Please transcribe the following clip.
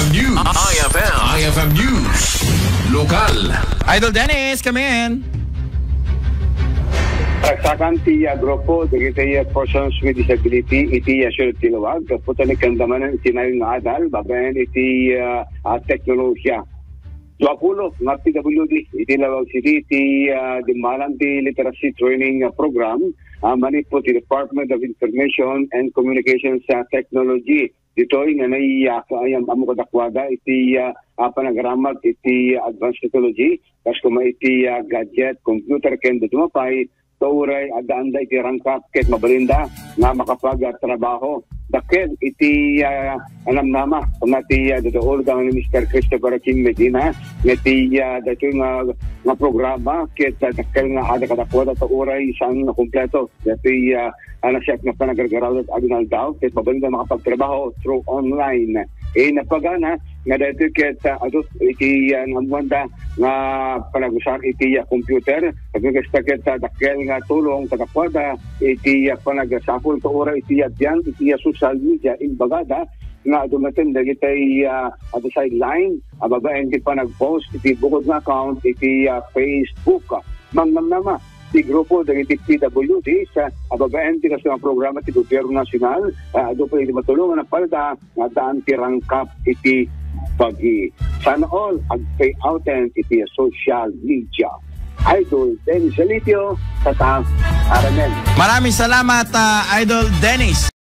IFM News. IFM News. Lokal. Idol Dennis, come in. Saksakan ti grupo dagiti persons with disability iti sure tilawag kaputan ni kandamanan itinayong nga adal babayan iti teknolohiya. 20 nga PWD iti Lawag City iti dimalan ti literacy training program manit po ti Department of Information and Communications Technology. Dito nga ayam amo kadakwada iti panagramag iti advanced technology kas kuma iti gadget computer ken dumapay uray adanda iti rangkap ket mabalinda nga makapag-trabaho dakkel iti alam nama kumati dool gang ni Mr. Christopher King Medina ngeti dato nga programa ket dakkel nga ada kadakwada to uray sang kompleto dati siya nga panagargaraw at aginal daw ket mabalinda makapagtrabaho through online napagana nga dito ket adot iti namwanda nga panagusan iti computer pagkasta ket dakkel nga tulong kadakwada iti panagasapol to ora iti adyan iti social media imbagada nga dumaten dagiti at the sideline ababaen iti panagpost iti bukod nga account iti Facebook mangnamnama ti grupo dagiti PWD sa ababaen ti kasang programa ti gobyerno nasyonal ado pa iti matulungan na palda nga daan ti rangkap iti pagi sana all ag-pay outen iti social media. Idol Dennis Alitio sa Taang Aramen. Maraming salamat, Idol Dennis.